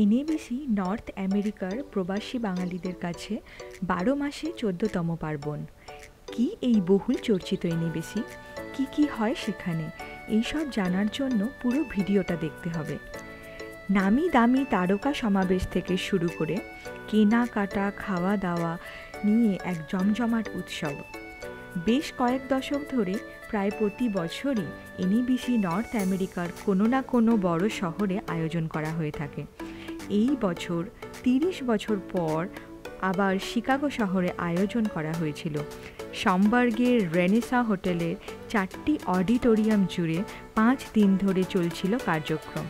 NABC north আমেরিকার প্রবাসী বাঙালিদের কাছে ১২ মাসে ১৪তম পার্বণ। কি এই বহুল চর্চিত এনএবিসি, কি হয় সেখানে, এইসব জানার জন্য পুরো ভিডিওটা দেখতে হবে। নামি দামি তারকা সমাবেশ থেকে শুরু করে কেনাকাটা, খাওয়া দাওয়া নিয়ে এক জমজমাট উৎসব। বেশ কয়েক দশক ধরে প্রায় প্রতি বছরই এনএবিসি নর্থ আমেরিকার কোনো না কোনো বড় শহরে আয়োজন করা হয়ে থাকে। এই বছর ৩০ বছর পর আবার শিকাগো শহরে আয়োজন করা হয়েছিল। সম্বার্গের রেনেসা হোটেলের ৪টি অডিটোরিয়াম জুড়ে ৫ দিন ধরে চলছিল কার্যক্রম।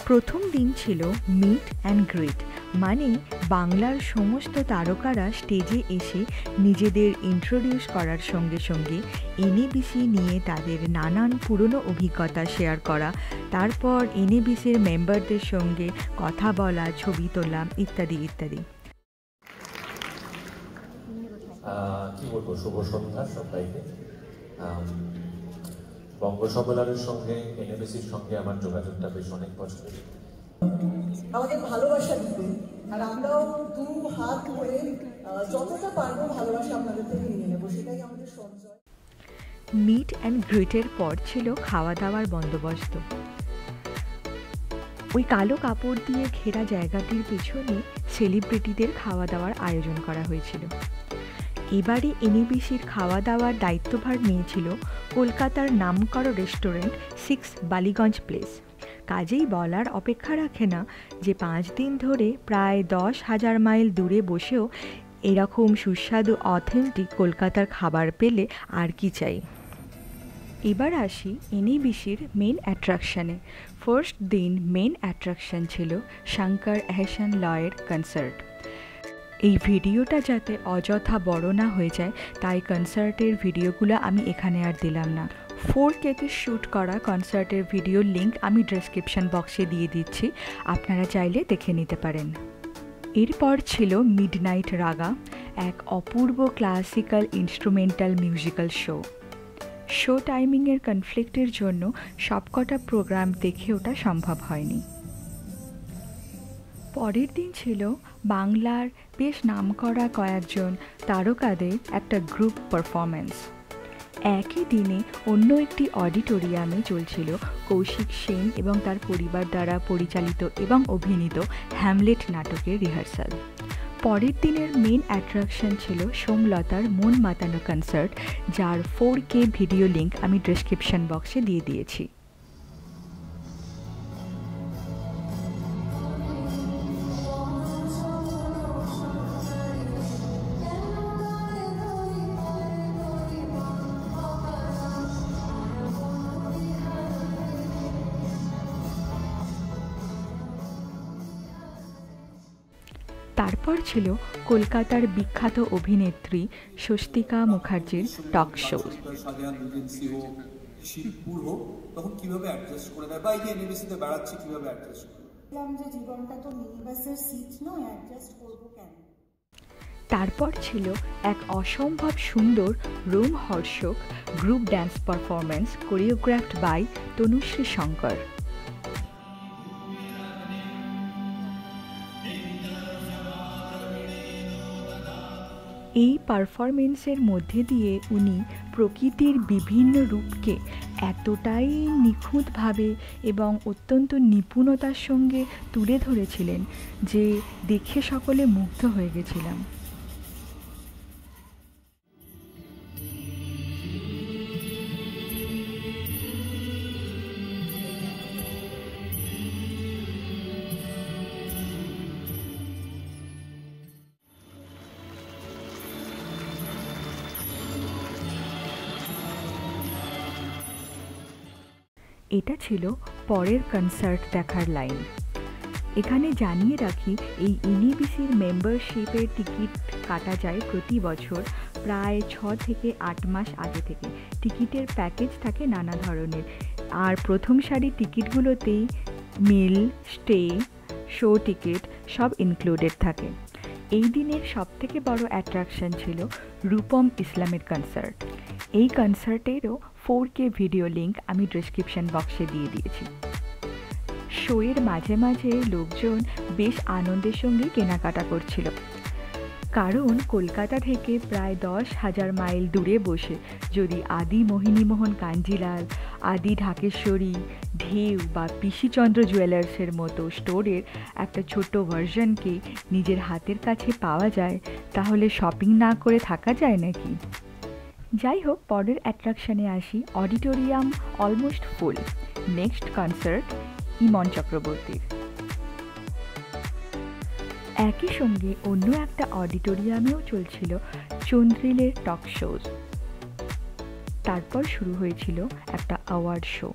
প্রথম দিন ছিল মিট অ্যান্ড গ্রিট, মানে বাংলার সমস্ত তারকারা স্টেজে এসে নিজেদের ইন্ট্রোডিউস করার সঙ্গে সঙ্গে এনএবিসি নিয়ে তাদের নানান পুরনো অভিজ্ঞতা শেয়ার করা, তারপর এনএবিসির মেম্বারদের সঙ্গে কথা বলা, ছবি তোলা ইত্যাদি ইত্যাদি। কি বলবো, শুভ সন্ধ্যা সবাইকে। বঙ্গ সম্মেলনের সঙ্গে এনএবিসির সঙ্গে আমার যোগাযোগটা বেশ অনেক বছরের। আমাদের ভালোবাসা দিতে, আর আমরাও দু হাত ধরে যতটা পারবো ভালোবাসা আপনাদের থেকে নিয়ে নেবো, সেটাই আমাদের সঞ্চয়। মিট অ্যান্ড গ্রিটের পর ছিল খাওয়া দাওয়ার বন্দোবস্ত। ওই কালো কাপড় দিয়ে ঘেরা জায়গাটির পিছনে সেলিব্রিটিদের খাওয়া দাওয়ার আয়োজন করা হয়েছিল। এবারে এনএবিসির খাওয়া দাওয়ার দায়িত্বভার নিয়েছিল কলকাতার নামকরা রেস্টুরেন্ট 6 বালিগঞ্জ প্লেস। কাজেই বলার অপেক্ষা রাখে না যে ৫ দিন ধরে প্রায় ১০,০০০ মাইল দূরে বসেও এরকম সুস্বাদু অথেন্টিক কলকাতার খাবার পেলে আর কি চাই। এবার আসি এনএবিসির মেন অ্যাট্রাকশানে। ফার্স্ট দিন মেন অ্যাট্রাকশান ছিল শঙ্কর এহসান লয়ের কনসার্ট। এই ভিডিওটা যাতে অযথা বড় না হয়ে যায়, তাই কনসার্টের ভিডিওগুলো আমি এখানে আর দিলাম না। 4K-তে শ্যুট করা কনসার্টের ভিডিওর লিঙ্ক আমি ডেসক্রিপশন বক্সে দিয়ে দিচ্ছি, আপনারা চাইলে দেখে নিতে পারেন। এরপর ছিল মিডনাইট রাগা, এক অপূর্ব ক্লাসিক্যাল ইনস্ট্রুমেন্টাল মিউজিক্যাল শো টাইমিংয়ের কনফ্লিক্টের জন্য সবকটা প্রোগ্রাম দেখে ওটা সম্ভব হয়নি। পরের দিন ছিল বাংলার বেশ নামকরা কয়েকজন তারকাদের একটা গ্রুপ পারফরমেন্স। একই দিনে অন্য একটি অডিটোরিয়ামে চলছিল কৌশিক সেন এবং তার পরিবার দ্বারা পরিচালিত এবং অভিনীত হ্যামলেট নাটকের রিহার্সাল। পরের দিনের মেন অ্যাট্রাকশন ছিল সোমলতার মন মাতানো কনসার্ট, যার 4K ভিডিও লিঙ্ক আমি ডেসক্রিপশন বক্সে দিয়ে দিয়েছি। তারপর ছিল কলকাতার বিখ্যাত অভিনেত্রী স্বস্তিকা মুখার্জির টক শো। তারপর ছিল এক অসম্ভব সুন্দর রোমহর্ষক group dance performance choreographed by Tanushree Shankar. এই পারফরমেন্সের মধ্যে দিয়ে উনি প্রকৃতির বিভিন্ন রূপকে এতটাই নিখুঁতভাবে এবং অত্যন্ত নিপুণতার সঙ্গে তুলে ধরেছিলেন যে দেখে সকলে মুগ্ধ হয়ে গেছিলাম। এটা ছিল পরের কনসার্ট দেখার লাইন। এখানে জানিয়ে রাখি, এই এনএবিসির মেম্বারশিপের টিকিট কাটা যায় প্রতি বছর প্রায় ৬ থেকে ৮ মাস আগে থেকে। টিকিটের প্যাকেজ থাকে নানা ধরনের, আর প্রথম সারির টিকিটগুলোতেই মিল, স্টে, শো টিকিট সব ইনক্লুডেড থাকে। এই দিনের সবথেকে বড় অ্যাট্রাকশন ছিল রূপম ইসলামের কনসার্ট। এই কনসার্টেরও 4K ভিডিও লিঙ্ক আমি ডেসক্রিপশন বক্সে দিয়ে দিয়েছি। শোয়ের মাঝে মাঝে লোকজন বেশ আনন্দের সঙ্গে কেনাকাটা করছিল, কারণ কলকাতা থেকে প্রায় 10,000 মাইল দূরে বসে যদি আদি মোহিনীমোহন কাঞ্জিলাল, আদি ঢাকেশ্বরী, ঢেউ বা পিসিচন্দ্র জুয়েলার্সের মতো স্টোরের একটা ছোট্ট ভার্সনকে নিজের হাতের কাছে পাওয়া যায়, তাহলে শপিং না করে থাকা যায় নাকি? যাই হোক, পরের অ্যাট্রাকশানে আসি। Auditorium almost full. Next concert Iman চক্রবর্তীর। একই সঙ্গে অন্য একটা অডিটোরিয়ামেও চলছিল চন্দ্রিলের টক শোজ। তারপর শুরু হয়েছিল একটা অ্যাওয়ার্ড শো।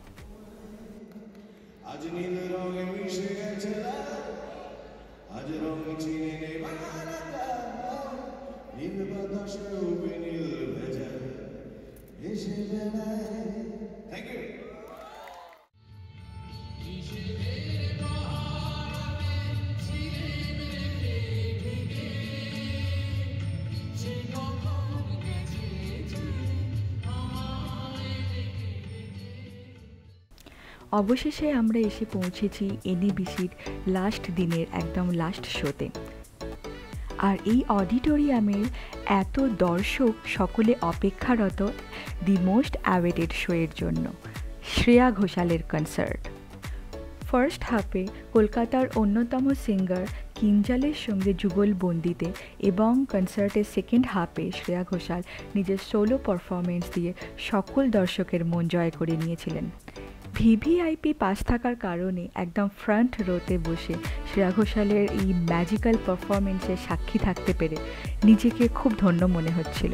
অবশেষে আমরা এসে পৌঁছেছি এনএবিসির লাস্ট দিনের একদম লাস্ট শোতে। আর এই অডিটোরিয়ামের এত দর্শক সকলে অপেক্ষারত দি মোস্ট অ্যাওয়েটেড শোয়ের জন্য, শ্রেয়া ঘোষালের কনসার্ট। ফার্স্ট হাফে কলকাতার অন্যতম সিঙ্গার কিঞ্জলের সঙ্গে যুগলবন্দিতে এবং কনসার্টের সেকেন্ড হাফে শ্রেয়া ঘোষাল নিজের সোলো পারফরমেন্স দিয়ে সকল দর্শকের মন জয় করে নিয়েছিলেন। ভিভিআইপি পাস থাকার কারণে একদম ফ্রন্ট রোতে বসে শ্রেয়া ঘোষালের এই ম্যাজিক্যাল পারফরমেন্সের সাক্ষী থাকতে পেরে নিজেকে খুব ধন্য মনে হচ্ছিল।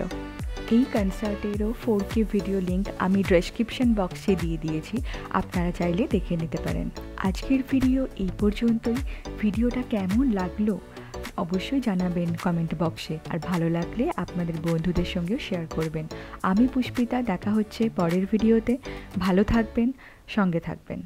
এই কনসার্টেরও 4K ভিডিও লিঙ্ক আমি ডেসক্রিপশন বক্সে দিয়ে দিয়েছি, আপনারা চাইলে দেখে নিতে পারেন। আজকের ভিডিও এই পর্যন্তই। ভিডিওটা কেমন লাগলো অবশ্যই জানাবেন কমেন্ট বক্সে, আর ভালো লাগলে আপনাদের বন্ধুদের সঙ্গেও শেয়ার করবেন। আমি পুষ্পিতা, দেখা হচ্ছে পরের ভিডিওতে। ভালো থাকবেন, সঙ্গে থাকবেন।